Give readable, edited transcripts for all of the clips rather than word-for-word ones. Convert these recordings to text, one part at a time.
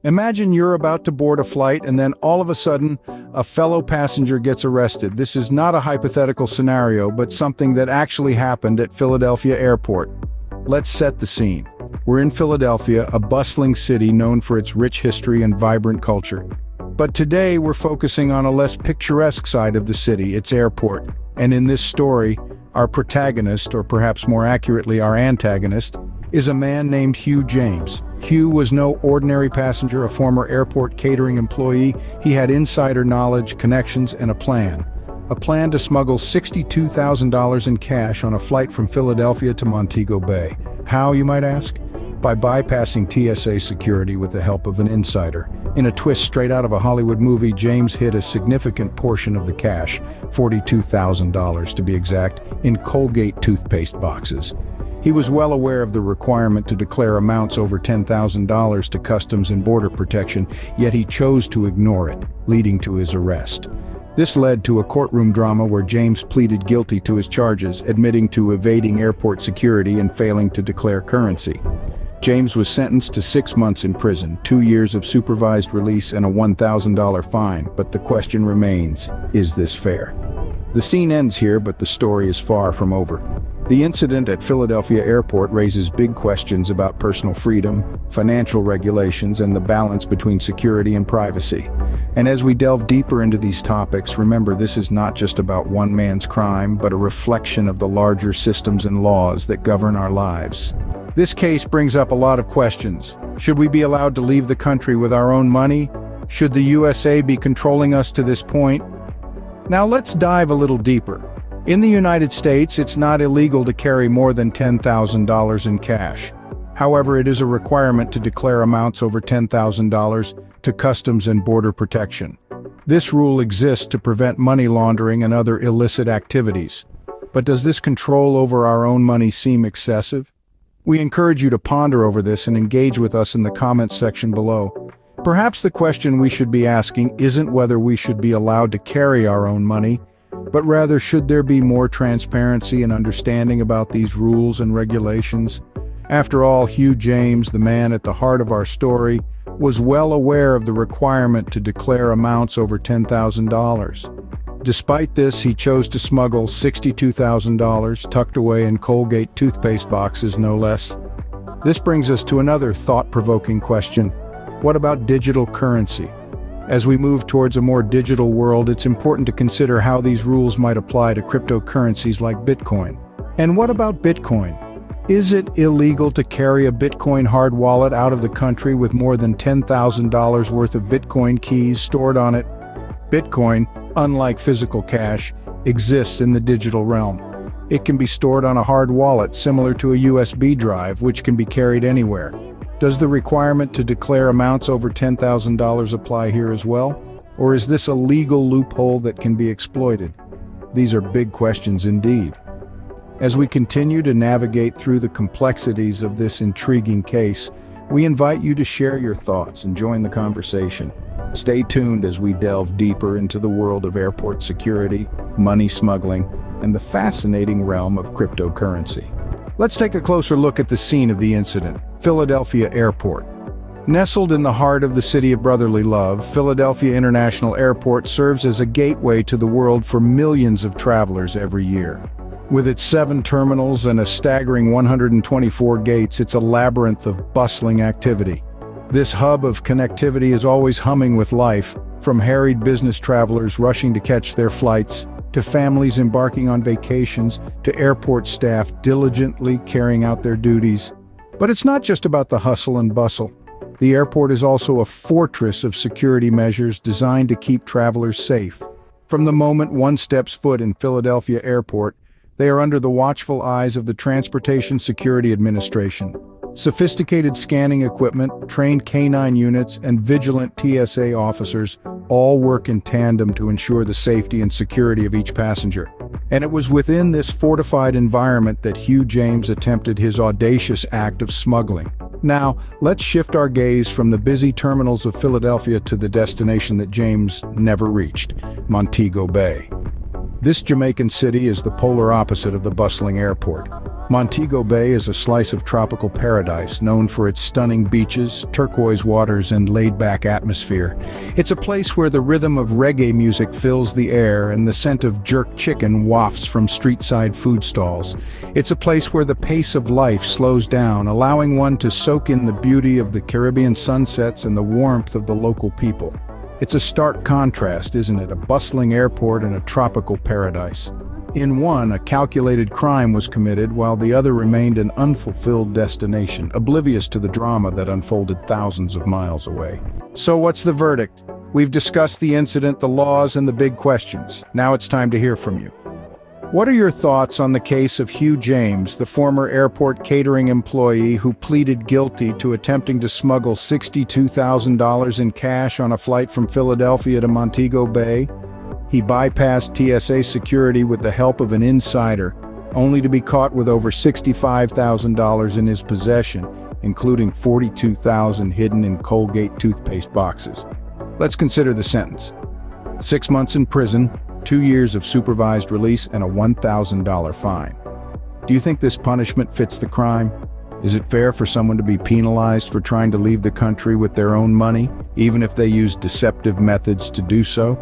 Imagine you're about to board a flight and then all of a sudden, a fellow passenger gets arrested. This is not a hypothetical scenario, but something that actually happened at Philadelphia Airport. Let's set the scene. We're in Philadelphia, a bustling city known for its rich history and vibrant culture. But today we're focusing on a less picturesque side of the city, its airport. And in this story, our protagonist, or perhaps more accurately our antagonist, is a man named Hugh James. Hugh was no ordinary passenger, a former airport catering employee. He had insider knowledge, connections, and a plan. A plan to smuggle $62,000 in cash on a flight from Philadelphia to Montego Bay. How, you might ask? By bypassing TSA security with the help of an insider. In a twist straight out of a Hollywood movie, James hid a significant portion of the cash, $42,000 to be exact, in Colgate toothpaste boxes. He was well aware of the requirement to declare amounts over $10,000 to Customs and Border Protection, yet he chose to ignore it, leading to his arrest. This led to a courtroom drama where James pleaded guilty to his charges, admitting to evading airport security and failing to declare currency. James was sentenced to 6 months in prison, 2 years of supervised release, and a $1,000 fine, but the question remains, is this fair? The scene ends here, but the story is far from over. The incident at Philadelphia Airport raises big questions about personal freedom, financial regulations, and the balance between security and privacy. And as we delve deeper into these topics, remember this is not just about one man's crime, but a reflection of the larger systems and laws that govern our lives. This case brings up a lot of questions. Should we be allowed to leave the country with our own money? Should the USA be controlling us to this point? Now let's dive a little deeper. In the United States, it's not illegal to carry more than $10,000 in cash. However, it is a requirement to declare amounts over $10,000 to Customs and Border Protection. This rule exists to prevent money laundering and other illicit activities. But does this control over our own money seem excessive? We encourage you to ponder over this and engage with us in the comments section below. Perhaps the question we should be asking isn't whether we should be allowed to carry our own money, but rather should there be more transparency and understanding about these rules and regulations? After all, Hugh James, the man at the heart of our story, was well aware of the requirement to declare amounts over $10,000. Despite this, he chose to smuggle $62,000 tucked away in Colgate toothpaste boxes, no less. This brings us to another thought-provoking question. What about digital currency? As we move towards a more digital world, it's important to consider how these rules might apply to cryptocurrencies like Bitcoin. And what about Bitcoin? Is it illegal to carry a Bitcoin hard wallet out of the country with more than $10,000 worth of Bitcoin keys stored on it? Bitcoin, unlike physical cash, exists in the digital realm. It can be stored on a hard wallet similar to a USB drive, which can be carried anywhere. Does the requirement to declare amounts over $10,000 apply here as well? Or is this a legal loophole that can be exploited? These are big questions indeed. As we continue to navigate through the complexities of this intriguing case, we invite you to share your thoughts and join the conversation. Stay tuned as we delve deeper into the world of airport security, money smuggling, and the fascinating realm of cryptocurrency. Let's take a closer look at the scene of the incident, Philadelphia Airport. Nestled in the heart of the city of brotherly love, Philadelphia International Airport serves as a gateway to the world for millions of travelers every year. With its 7 terminals and a staggering 124 gates, it's a labyrinth of bustling activity. This hub of connectivity is always humming with life, from harried business travelers rushing to catch their flights, to families embarking on vacations, to airport staff diligently carrying out their duties. But it's not just about the hustle and bustle. The airport is also a fortress of security measures designed to keep travelers safe. From the moment one steps foot in Philadelphia Airport, they are under the watchful eyes of the Transportation Security Administration. Sophisticated scanning equipment, trained K-9 units, and vigilant TSA officers all work in tandem to ensure the safety and security of each passenger. And it was within this fortified environment that Hugh James attempted his audacious act of smuggling. Now, let's shift our gaze from the busy terminals of Philadelphia to the destination that James never reached, Montego Bay. This Jamaican city is the polar opposite of the bustling airport. Montego Bay is a slice of tropical paradise known for its stunning beaches, turquoise waters, and laid-back atmosphere. It's a place where the rhythm of reggae music fills the air and the scent of jerk chicken wafts from street-side food stalls. It's a place where the pace of life slows down, allowing one to soak in the beauty of the Caribbean sunsets and the warmth of the local people. It's a stark contrast, isn't it? A bustling airport and a tropical paradise. In one, a calculated crime was committed while the other remained an unfulfilled destination, oblivious to the drama that unfolded thousands of miles away. So what's the verdict? We've discussed the incident, the laws, and the big questions. Now it's time to hear from you. What are your thoughts on the case of Hugh James, the former airport catering employee who pleaded guilty to attempting to smuggle $62,000 in cash on a flight from Philadelphia to Montego Bay? He bypassed TSA security with the help of an insider, only to be caught with over $65,000 in his possession, including $42,000 hidden in Colgate toothpaste boxes. Let's consider the sentence. 6 months in prison, 2 years of supervised release, and a $1,000 fine. Do you think this punishment fits the crime? Is it fair for someone to be penalized for trying to leave the country with their own money, even if they use deceptive methods to do so?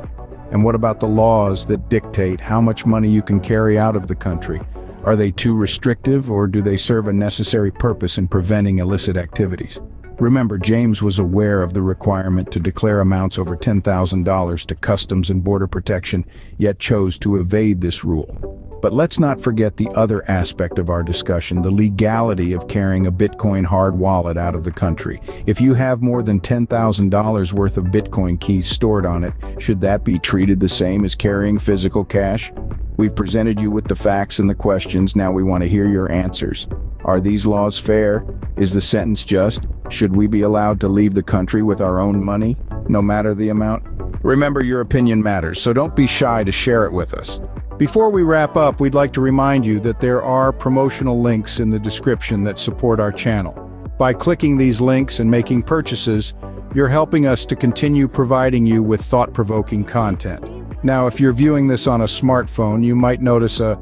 And what about the laws that dictate how much money you can carry out of the country? Are they too restrictive, or do they serve a necessary purpose in preventing illicit activities? Remember, James was aware of the requirement to declare amounts over $10,000 to Customs and Border Protection, yet chose to evade this rule. But let's not forget the other aspect of our discussion, the legality of carrying a Bitcoin hard wallet out of the country. If you have more than $10,000 worth of Bitcoin keys stored on it, should that be treated the same as carrying physical cash? We've presented you with the facts and the questions. Now we want to hear your answers. Are these laws fair? Is the sentence just? Should we be allowed to leave the country with our own money, no matter the amount? Remember, your opinion matters, so don't be shy to share it with us. Before we wrap up, we'd like to remind you that there are promotional links in the description that support our channel. By clicking these links and making purchases, you're helping us to continue providing you with thought-provoking content. Now, if you're viewing this on a smartphone, you might notice a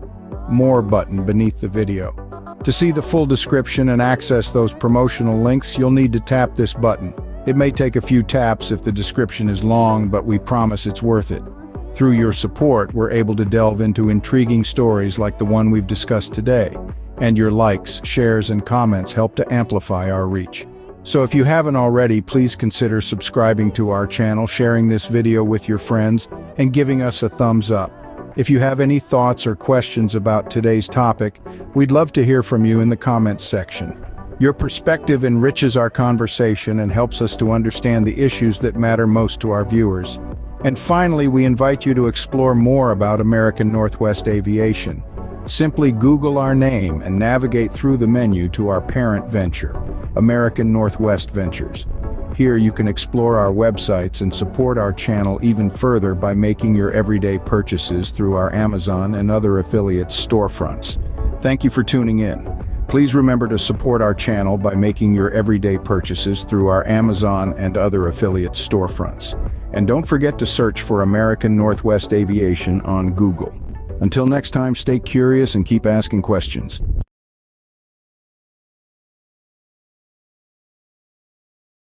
More button beneath the video. To see the full description and access those promotional links, you'll need to tap this button. It may take a few taps if the description is long, but we promise it's worth it. Through your support, we're able to delve into intriguing stories like the one we've discussed today, and your likes, shares, and comments help to amplify our reach. So if you haven't already, please consider subscribing to our channel, sharing this video with your friends, and giving us a thumbs up. If you have any thoughts or questions about today's topic, we'd love to hear from you in the comments section. Your perspective enriches our conversation and helps us to understand the issues that matter most to our viewers. And finally, we invite you to explore more about American Northwest Aviation. Simply Google our name and navigate through the menu to our parent venture, American Northwest Ventures. Here you can explore our websites and support our channel even further by making your everyday purchases through our Amazon and other affiliates' storefronts. Thank you for tuning in. Please remember to support our channel by making your everyday purchases through our Amazon and other affiliates' storefronts. And don't forget to search for American Northwest Aviation on Google. Until next time, stay curious and keep asking questions.